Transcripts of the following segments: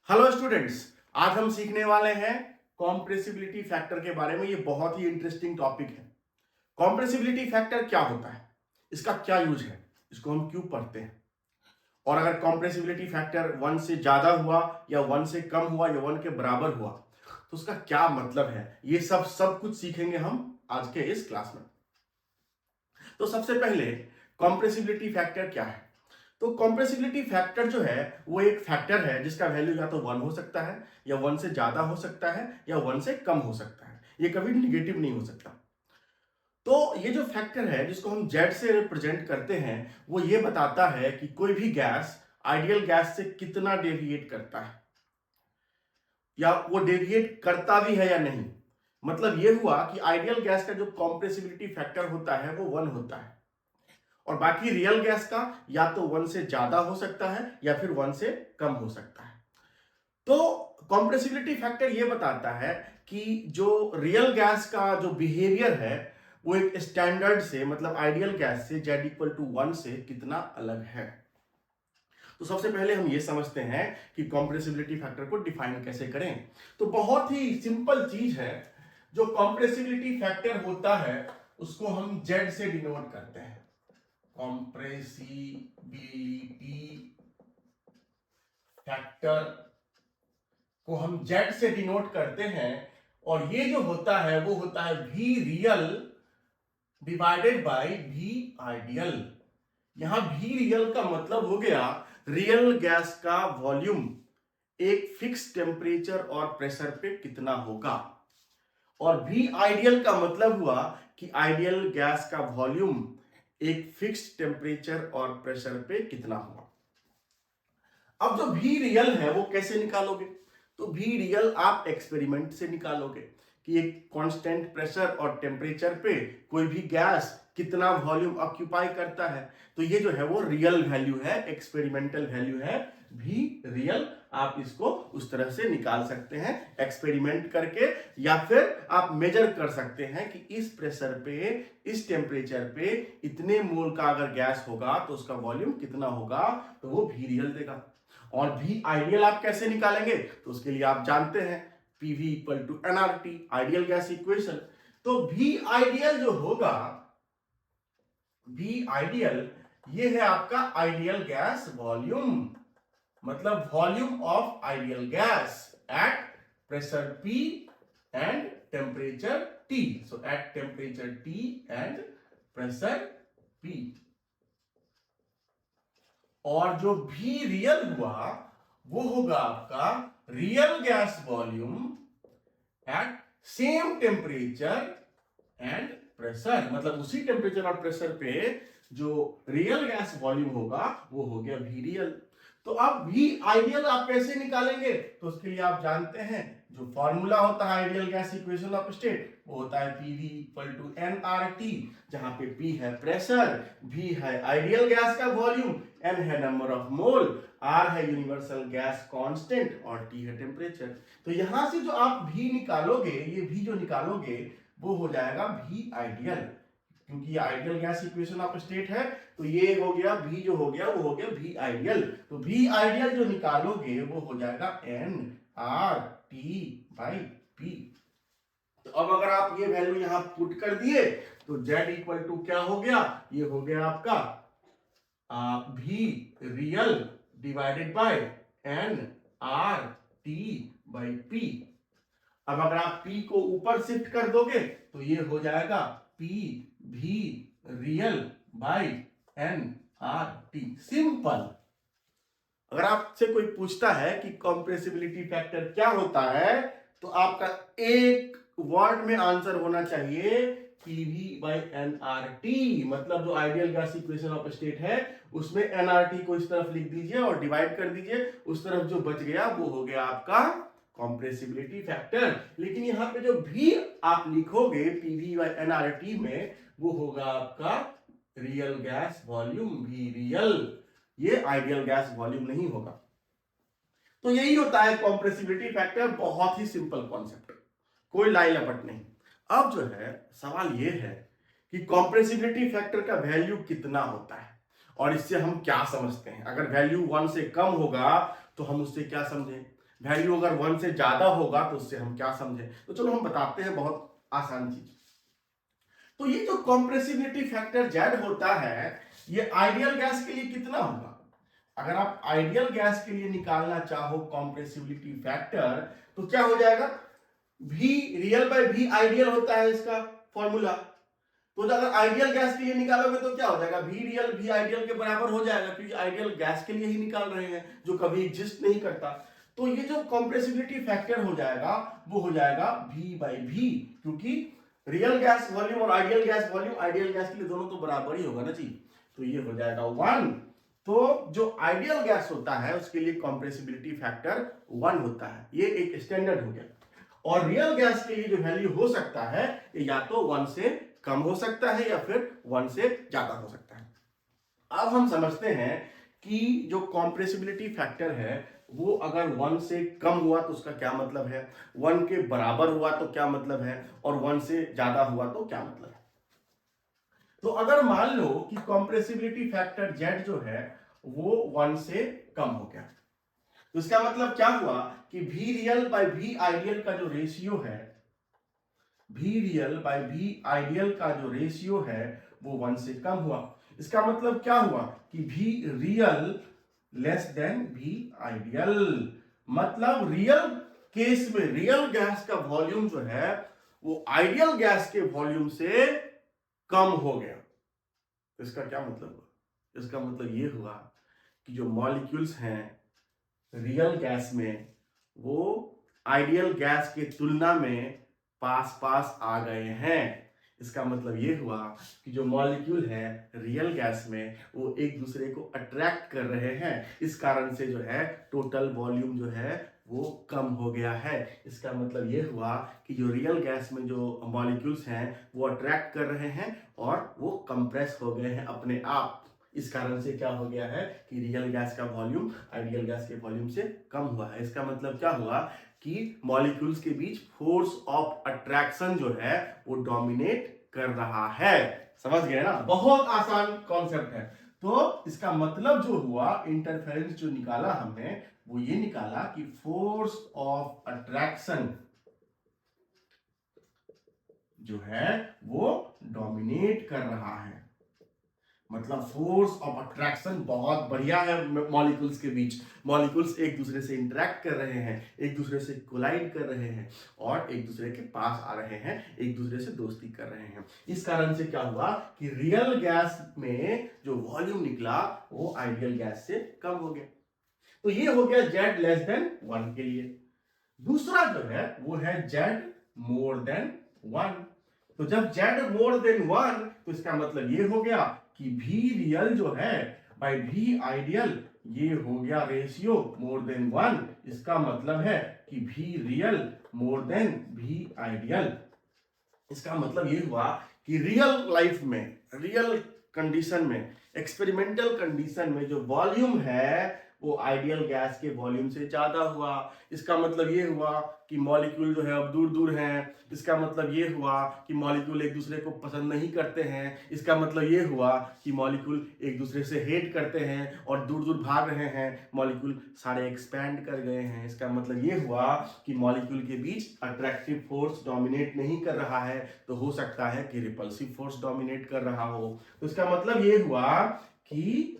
Hello students, आज हम सीखने वाले हैं कॉम्प्रेसिबिलिटी फैक्टर के बारे में। ये बहुत ही इंटरेस्टिंग टॉपिक है। कॉम्प्रेसिबिलिटी फैक्टर क्या होता है, इसका क्या यूज है, इसको हम क्यों पढ़ते हैं, और अगर कॉम्प्रेसिबिलिटी फैक्टर 1 से ज्यादा हुआ या 1 से कम हुआ या 1 के बराबर हुआ तो उसका क्या मतलब है, ये सब कुछ सीखेंगे हम आज के इस क्लास में। तो सबसे पहले कॉम्प्रेसिबिलिटी फैक्टर क्या है। तो कॉम्प्रेसिबिलिटी फैक्टर जो है वो एक फैक्टर है जिसका वैल्यू या तो 1 हो सकता है या 1 से ज्यादा हो सकता है या 1 से कम हो सकता है। ये कभी निगेटिव नहीं हो सकता। तो ये जो फैक्टर है जिसको हम जेड से रिप्रेजेंट करते हैं वो ये बताता है कि कोई भी गैस आइडियल गैस से कितना डेविएट करता है या वो डेविएट करता भी है या नहीं। मतलब ये हुआ कि आइडियल गैस का जो कॉम्प्रेसिबिलिटी फैक्टर होता है वो 1 होता है और बाकी रियल गैस का या तो 1 से ज्यादा हो सकता है या फिर 1 से कम हो सकता है। तो कॉम्प्रेसिबिलिटी फैक्टर ये बताता है कि जो रियल गैस का जो बिहेवियर है वो एक स्टैंडर्ड से मतलब आइडियल गैस से Z इक्वल टू 1 से कितना अलग है। तो सबसे पहले हम ये समझते हैं कि कॉम्प्रेसिबिलिटी फैक्टर को डिफाइन कैसे करें। तो बहुत ही सिंपल चीज है, जो कॉम्प्रेसिबिलिटी फैक्टर होता है उसको हम Z से डिनोट करते हैं। कॉम्प्रेसिबिलिटी फैक्टर को हम जेड से डिनोट करते हैं और ये जो होता है वो होता है V real divided bye V ideal. यहां V रियल का मतलब हो गया रियल गैस का वॉल्यूम एक फिक्स टेम्परेचर और प्रेशर पे कितना होगा, और V आइडियल का मतलब हुआ कि आइडियल गैस का वॉल्यूम एक फिक्स टेम्परेचर और प्रेशर पे कितना हुआ। अब जो भी रियल है वो कैसे निकालोगे, तो भी रियल आप एक्सपेरिमेंट से निकालोगे कि एक कांस्टेंट प्रेशर और टेम्परेचर पे कोई भी गैस कितना वॉल्यूम ऑक्यूपाई करता है। तो ये जो है वो रियल वैल्यू है, एक्सपेरिमेंटल वैल्यू है भी रियल। आप इसको उस तरह से निकाल सकते हैं एक्सपेरिमेंट करके, या फिर आप मेजर कर सकते हैं कि इस प्रेशर पे इस टेम्परेचर पे इतने मोल का अगर गैस होगा तो उसका वॉल्यूम कितना होगा, तो वो भी रियल देगा। और भी आइडियल आप कैसे निकालेंगे, तो उसके लिए आप जानते हैं PV equal to nRT, ideal gas equation. तो भी आइडियल जो होगा, भी आइडियल ये है आपका आइडियल गैस वॉल्यूम, मतलब volume of ideal gas at pressure P and temperature T। So at temperature T and pressure P। और जो भी रियल हुआ वो होगा आपका real gas volume at same temperature and pressure, मतलब उसी टेम्परेचर और प्रेशर पे जो रियल गैस वॉल्यूम होगा वो हो गया भी रियल। तो अब भी आइडियल आप कैसे निकालेंगे, तो उसके लिए आप जानते हैं जो फॉर्मूला होता है ideal gas equation of state वो होता है पीवी इक्वल टू एनआरटी, जहां पे पी है प्रेशर, भी है आइडियल गैस का वॉल्यूम, एन है नंबर ऑफ मोल, आर है यूनिवर्सल गैस कांस्टेंट और टी है टेम्परेचर। तो यहां से जो आप भी निकालोगे, ये भी जो निकालोगे वो हो जाएगा भी आइडियल, क्योंकि ये ideal gas equation of state है। तो ये हो गया भी, जो हो गया वो हो गया भी आइडियल। तो भी आइडियल जो निकालोगे वो हो जाएगा N R T by P. तो अब अगर आप ये वैल्यू यहां पुट कर दिए तो Z इक्वल टू क्या हो गया, ये हो गया आपका भी real divided by N R T by P. अब अगर आप P को ऊपर शिफ्ट कर दोगे तो ये हो जाएगा P भी real by N R T. Simple. अगर आपसे कोई पूछता है कि कॉम्प्रेसिबिलिटी फैक्टर क्या होता है तो आपका एक वर्ड में आंसर होना चाहिए पीवी बाई एनआरटी, मतलब जो ideal gas equation of state है उसमें एनआरटी को इस तरफ लिख दीजिए और डिवाइड कर दीजिए, उस तरफ जो बच गया वो हो गया आपका कॉम्प्रेसिबिलिटी फैक्टर। लेकिन यहां पे जो भी आप लिखोगे पीवी बाई एनआरटी में वो होगा आपका रियल गैस वॉल्यूम भी रियल, ये आइडियल गैस वॉल्यूम नहीं होगा। तो यही होता है कॉम्प्रेसिबिलिटी फैक्टर, बहुत ही सिंपल कॉन्सेप्ट, कोई लाई लपट नहीं। अब जो है सवाल ये है कि कॉम्प्रेसिबिलिटी फैक्टर का वैल्यू कितना होता है और इससे हम क्या समझते हैं। अगर वैल्यू 1 से कम होगा तो हम उससे क्या समझें, वैल्यू अगर 1 से ज्यादा होगा तो उससे हम क्या समझें, तो चलो हम बताते हैं, बहुत आसान चीज। तो ये जो कॉम्प्रेसिबिलिटी फैक्टर जेड होता है, ये आइडियल गैस के लिए कितना होगा? अगर आप आइडियल गैस के लिए निकालना चाहो कॉम्प्रेसिबिलिटी फैक्टर, तो क्या हो जाएगा, V real bye V ideal होता है इसका फॉर्मूला। तो अगर आइडियल गैस के लिए निकालोगे तो क्या हो जाएगा, V रियल V आइडियल के बराबर हो जाएगा, क्योंकि आइडियल गैस के लिए ही निकाल रहे हैं जो कभी एग्जिस्ट नहीं करता। तो ये जो कॉम्प्रेसिबिलिटी फैक्टर हो जाएगा वो हो जाएगा V बाई V, क्योंकि रियल गैस वॉल्यूम और ideal gas volume, ideal gas के लिए दोनों तो बराबर ही होगा ना जी। तो ये हो जाएगा 1। तो जो आइडियल गैस होता है उसके लिए कॉम्प्रेसिबिलिटी फैक्टर 1 होता है, ये एक स्टैंडर्ड हो गया। और रियल गैस के लिए जो वैल्यू हो सकता है ये या तो 1 से कम हो सकता है या फिर 1 से ज्यादा हो सकता है। अब हम समझते हैं कि जो कॉम्प्रेसिबिलिटी फैक्टर है वो अगर 1 से कम हुआ तो उसका क्या मतलब है, 1 के बराबर हुआ तो क्या मतलब है, और 1 से ज्यादा हुआ तो क्या मतलब है। तो अगर मान लो कि कॉम्प्रेसिबिलिटी फैक्टर Z जो है वो 1 से कम हो गया, तो इसका मतलब क्या हुआ कि V real bye V ideal का जो रेशियो है, V real bye V ideal का जो रेशियो है वो 1 से कम हुआ। इसका मतलब क्या हुआ कि V real less than V ideal, मतलब रियल केस में रियल गैस का वॉल्यूम जो है वो आइडियल गैस के वॉल्यूम से कम हो गया। इसका क्या मतलब हुआ, इसका मतलब ये हुआ कि जो मॉलिक्यूल्स हैं रियल गैस में वो आइडियल गैस के तुलना में पास पास आ गए हैं। इसका मतलब ये हुआ कि जो मॉलिक्यूल है रियल गैस में वो एक दूसरे को अट्रैक्ट कर रहे हैं, इस कारण से जो है टोटल वॉल्यूम जो है वो कम हो गया है। इसका मतलब ये हुआ कि जो रियल गैस में जो मॉलिक्यूल्स हैं वो अट्रैक्ट कर रहे हैं और वो कंप्रेस हो गए हैं अपने आप। इस कारण से क्या हो गया है कि रियल गैस का वॉल्यूम आइडियल गैस के वॉल्यूम से कम हुआ है। इसका मतलब क्या हुआ कि मॉलिक्यूल्स के बीच फोर्स ऑफ अट्रैक्शन जो है वो डोमिनेट कर रहा है। समझ गए ना, बहुत आसान कॉन्सेप्ट है। तो इसका मतलब जो हुआ, इंटरफेरेंस जो निकाला हमने वो ये निकाला कि फोर्स ऑफ अट्रैक्शन जो है वो डोमिनेट कर रहा है। मतलब फोर्स ऑफ अट्रैक्शन बहुत बढ़िया है मॉलिक्यूल्स के बीच। मॉलिक्यूल्स एक दूसरे से इंटरेक्ट कर रहे हैं, एक दूसरे से कोलाइड कर रहे हैं और एक दूसरे के पास आ रहे हैं, एक दूसरे से दोस्ती कर रहे हैं। इस कारण से क्या हुआ कि रियल गैस में जो वॉल्यूम निकला वो आइडियल गैस से कम हो गया। तो ये हो गया Z लेस देन 1 के लिए। दूसरा जो है वो है Z मोर देन 1। तो जब Z मोर देन 1 तो इसका मतलब ये हो गया कि V रियल जो है बाय V आइडियल ये हो गया रेशियो मोर देन 1। इसका मतलब है कि V real more than V ideal. इसका मतलब ये हुआ कि रियल लाइफ में, रियल कंडीशन में, एक्सपेरिमेंटल कंडीशन में जो वॉल्यूम है वो आइडियल गैस के वॉल्यूम से ज्यादा हुआ। इसका मतलब ये हुआ कि मॉलिक्यूल जो है अब दूर दूर हैं। इसका मतलब ये हुआ कि मॉलिक्यूल एक दूसरे को पसंद नहीं करते हैं। इसका मतलब ये हुआ कि मॉलिक्यूल एक दूसरे से हेट करते हैं और दूर दूर भाग रहे हैं। मॉलिक्यूल सारे एक्सपैंड कर गए हैं। इसका मतलब ये हुआ कि मॉलिक्यूल के बीच अट्रैक्टिव फोर्स डोमिनेट नहीं कर रहा है, तो हो सकता है कि रिपल्सिव फोर्स डोमिनेट कर रहा हो। तो इसका मतलब ये हुआ कि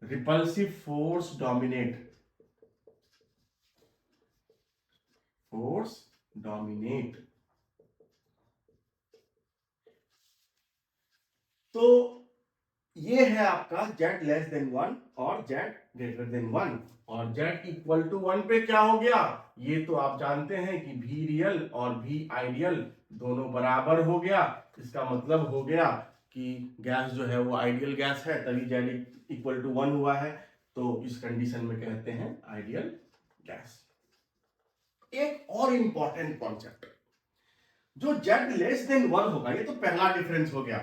repulsive force dominate, तो ये है आपका Z लेस देन 1 और Z ग्रेटर देन 1। और Z इक्वल टू 1 पे क्या हो गया, ये तो आप जानते हैं कि V रियल और V आइडियल दोनों बराबर हो गया। इसका मतलब हो गया कि गैस जो है वो आइडियल गैस है, तभी Z इक्वल टू 1 हुआ है। तो इस कंडीशन में कहते हैं आइडियल गैस। एक और इंपॉर्टेंट कॉन्सेप्ट, जो Z लेस देन 1 होगा, ये तो पहला डिफरेंस हो गया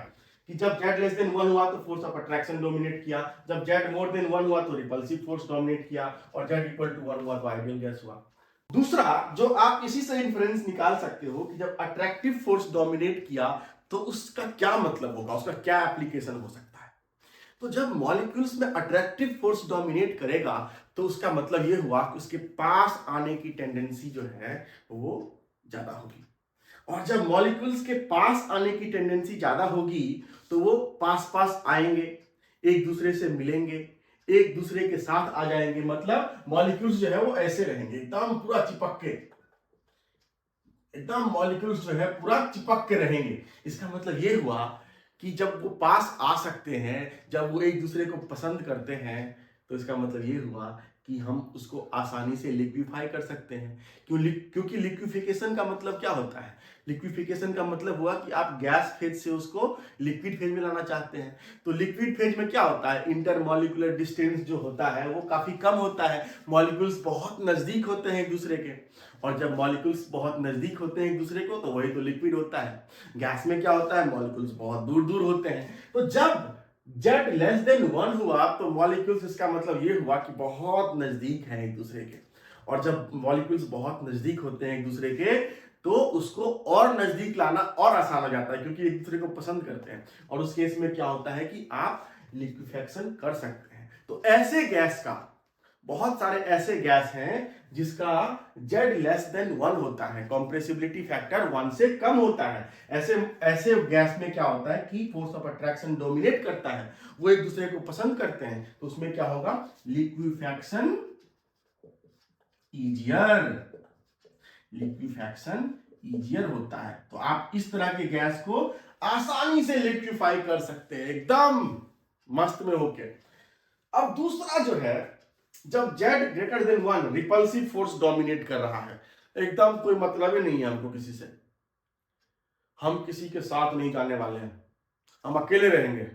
कि जब Z लेस देन 1 हुआ तो फोर्स ऑफ अट्रैक्शन डोमिनेट किया, जब Z मोर देन 1 हुआ तो रिपल्सिव फोर्स डोमिनेट किया, और Z इक्वल टू 1 हुआ तो आइडियल गैस हुआ। दूसरा जो आप इसी से इंफरेंस निकाल सकते हो कि जब अट्रैक्टिव फोर्स डोमिनेट किया तो उसका क्या मतलब होगा, उसका क्या एप्लीकेशन हो सकता है। तो जब मॉलिक्यूल्स में अट्रैक्टिव फोर्स डोमिनेट करेगा तो उसका मतलब ये हुआ कि उसके पास आने की टेंडेंसी जो है वो ज्यादा होगी। और जब मॉलिक्यूल्स के पास आने की टेंडेंसी ज्यादा होगी तो वो पास पास आएंगे, एक दूसरे से मिलेंगे, एक दूसरे के साथ आ जाएंगे, मतलब मॉलिक्यूल्स जो है वो ऐसे रहेंगे एकदम पूरा चिपक के, एकदम मॉलिक्यूल्स जो है पूरा चिपक के रहेंगे। इसका मतलब ये हुआ कि जब वो पास आ सकते हैं, जब वो एक दूसरे को पसंद करते हैं, तो इसका मतलब ये हुआ कि हम उसको आसानी से लिक्विफाई कर सकते हैं। क्योंकि लिक्विफिकेशन का मतलब क्या होता है? लिक्विफिकेशन का मतलब हुआ कि आप गैस फेज से उसको लिक्विड फेज में लाना चाहते हैं। तो लिक्विड फेज में क्या होता है? इंटरमॉलिक्यूलर डिस्टेंस जो होता है वो काफी कम होता है, मॉलिक्यूल्स बहुत नजदीक होते हैं एक दूसरे के। और जब मॉलिक्यूल्स बहुत नजदीक होते हैं एक दूसरे को तो वही तो लिक्विड होता है। गैस में क्या होता है? मॉलिक्यूल्स बहुत दूर दूर होते हैं। तो जब Z लेस देन 1 हुआ तो मॉलिक्यूल्स, इसका मतलब ये हुआ कि बहुत नजदीक हैं एक दूसरे के। और जब मॉलिक्यूल्स बहुत नजदीक होते हैं एक दूसरे के तो उसको और नजदीक लाना और आसान हो जाता है, क्योंकि एक दूसरे को पसंद करते हैं। और उस केस में क्या होता है कि आप लिक्विफेक्शन कर सकते हैं। तो ऐसे गैस का, बहुत सारे ऐसे गैस हैं जिसका Z लेस देन 1 होता है, कॉम्प्रेसिबिलिटी फैक्टर 1 से कम होता है। ऐसे ऐसे गैस में क्या होता है कि फोर्स ऑफ अट्रैक्शन डोमिनेट करता है, वो एक दूसरे को पसंद करते हैं, तो उसमें क्या होगा? लिक्विफैक्शन ईजियर, लिक्विफैक्शन ईजियर होता है। तो आप इस तरह के गैस को आसानी से लिक्विफाई कर सकते हैं एकदम मस्त में होके। अब दूसरा जो है, जब Z greater than 1 repulsive force dominate कर रहा है, एकदम कोई मतलब ही नहीं है हमको किसी से, हम किसी के साथ नहीं जाने वाले हैं, हम अकेले रहेंगे,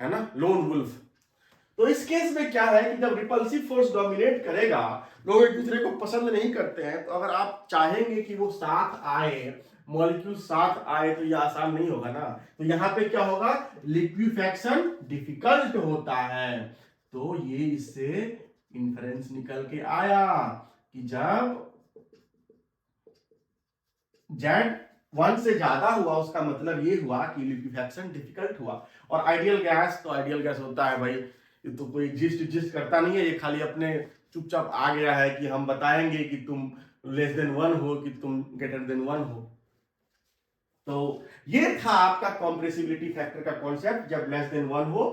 है ना, लोन वुल्फ। तो इस केस में क्या है कि जब रिपल्सिव फोर्स डोमिनेट करेगा, लोग एक दूसरे को पसंद नहीं करते हैं, तो अगर आप चाहेंगे कि वो साथ आए, मॉलिक्यूल साथ आए, तो ये आसान नहीं होगा ना। तो यहां पे क्या होगा? लिक्विफैक्शन डिफिकल्ट होता है। तो ये इससे इन्फरेंस निकल के आया कि जब Z 1 से ज्यादा हुआ उसका मतलब ये हुआ कि लिक्विफैक्शन डिफिकल्ट हुआ। और आइडियल गैस, तो आइडियल गैस होता है भाई, ये तो कोई एग्जिस्ट करता नहीं है, ये खाली अपने चुपचाप आ गया है कि हम बताएंगे कि तुम लेस देन 1 हो कि तुम ग्रेटर देन 1 हो। तो ये था आपका कॉम्प्रेसिबिलिटी फैक्टर का कॉन्सेप्ट, जब लेस देन 1 हो,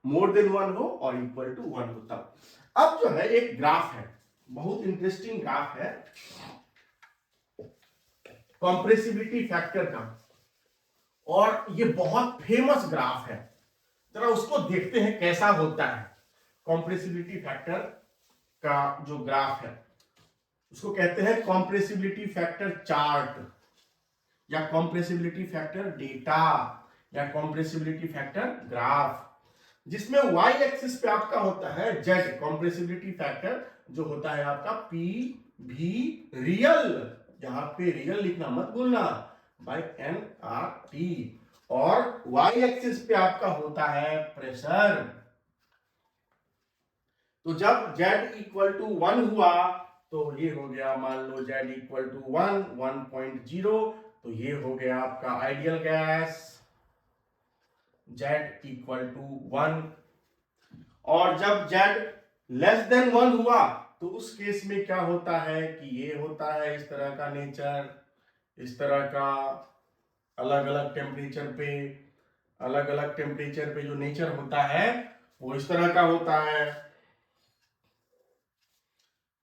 मोर देन 1 हो और इक्वल टू 1 हो तब। अब जो है एक ग्राफ है, बहुत इंटरेस्टिंग ग्राफ है कॉम्प्रेसिबिलिटी फैक्टर का, और ये बहुत फेमस ग्राफ है। जरा उसको देखते हैं कैसा होता है। कॉम्प्रेसिबिलिटी फैक्टर का जो ग्राफ है उसको कहते हैं कॉम्प्रेसिबिलिटी फैक्टर चार्ट, या कॉम्प्रेसिबिलिटी फैक्टर डेटा, या कॉम्प्रेसिबिलिटी फैक्टर ग्राफ, जिसमें y एक्सिस पे आपका होता है Z, कॉम्प्रेसिबिलिटी फैक्टर जो होता है आपका पी भी रियल, यहां पे रियल लिखना मत भूलना, बाय NRT। और y एक्सिस पे आपका होता है प्रेशर। तो जब Z इक्वल टू 1 हुआ तो ये हो गया, मान लो Z इक्वल टू 1.0, तो ये हो गया आपका ideal gas Z equal to 1। और जब Z लेस देन 1 हुआ तो उस केस में क्या होता है कि ये होता है इस तरह का नेचर, इस तरह का अलग अलग टेम्परेचर पे, अलग अलग टेम्परेचर पे जो नेचर होता है वो इस तरह का होता है।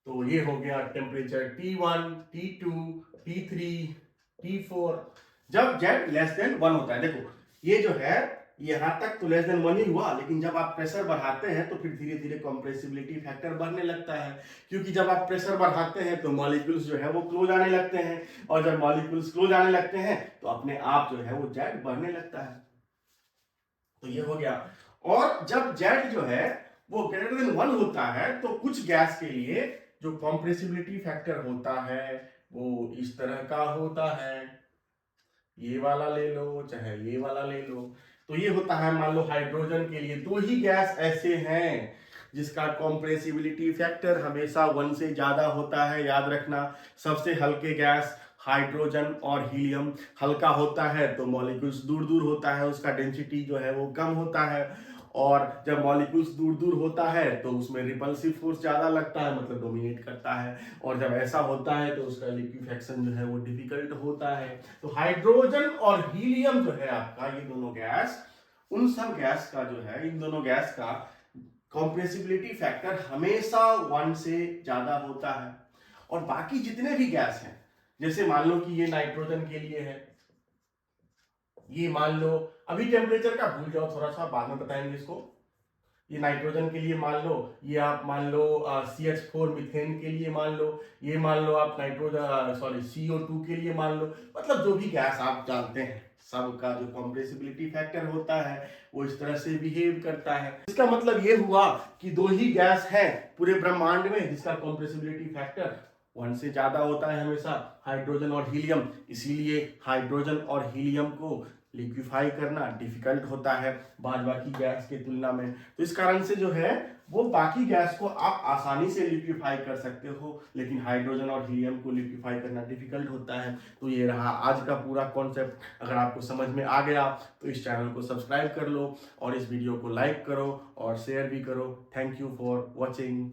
तो ये हो गया temperature T1, T2, T3, T4 जब Z लेस देन 1 होता है। देखो ये जो है यहां तक तो लेस देन 1 ही हुआ, लेकिन जब आप प्रेशर बढ़ाते हैं तो फिर धीरे धीरे कॉम्प्रेसिबिलिटी फैक्टर बढ़ने लगता है, क्योंकि जब आप प्रेशर बढ़ाते हैं तो मॉलिक्यूल्स जो है वो क्लोज आने लगते हैं, और जब मॉलिक्यूल्स क्लोज आने लगते हैं तो अपने आप जो है वो Z बढ़ने लगता है। तो ये हो गया। और जब Z जो है वो ग्रेटर देन 1 होता है तो कुछ गैस के लिए जो कॉम्प्रेसिबिलिटी फैक्टर होता है वो इस तरह का होता है, ये वाला ले लो चाहे ये वाला ले लो। तो ये होता है, मान लो हाइड्रोजन के लिए 2 ही गैस ऐसे हैं जिसका कॉम्प्रेसिबिलिटी फैक्टर हमेशा 1 से ज्यादा होता है, याद रखना। सबसे हल्के गैस हाइड्रोजन और हीलियम, हल्का होता है तो मॉलिक्यूल्स दूर दूर होता है, उसका डेंसिटी जो है वो कम होता है। और जब मॉलिक्यूल्स दूर दूर होता है तो उसमें रिपल्सिव फोर्स ज़्यादा लगता है, मतलब डोमिनेट करता है, और जब ऐसा होता है तो उसका लिक्विफेक्शन जो है वो डिफिकल्ट होता है। तो हाइड्रोजन और हीलियम जो है आपका, ये दोनों गैस, उन सब गैस का जो है, इन दोनों गैस का कॉम्प्रेसिबिलिटी फैक्टर हमेशा 1 से ज्यादा होता है। और बाकी जितने भी गैस हैं, जैसे मान लो कि ये नाइट्रोजन के लिए है, ये मान लो, अभी टेम्परेचर का भूल जाओ थोड़ा सा, बाद में बताएंगे इसको। ये नाइट्रोजन के लिए मान लो, ये आप मान लो CH4 मीथेन के लिए मान लो, ये मान लो आप नाइट्रोजन सॉरी CO2 के लिए मान लो, मतलब जो भी गैस आप जानते हैं सबका जो कंप्रेसिबिलिटी फैक्टर होता है वो इस तरह से बिहेव करता है। इसका मतलब ये हुआ कि दो ही गैस है पूरे ब्रह्मांड में जिसका कंप्रेसिबिलिटी फैक्टर 1 से ज्यादा होता है हमेशा, हाइड्रोजन और हीलियम। इसीलिए हाइड्रोजन और हीलियम को लिक्विफाई करना डिफिकल्ट होता है बाकी गैस के तुलना में। तो इस कारण से जो है वो बाकी गैस को आप आसानी से लिक्विफाई कर सकते हो, लेकिन हाइड्रोजन और हीलियम को लिक्विफाई करना डिफिकल्ट होता है। तो ये रहा आज का पूरा कॉन्सेप्ट। अगर आपको समझ में आ गया तो इस चैनल को सब्सक्राइब कर लो और इस वीडियो को लाइक करो और शेयर भी करो। Thank you for watching.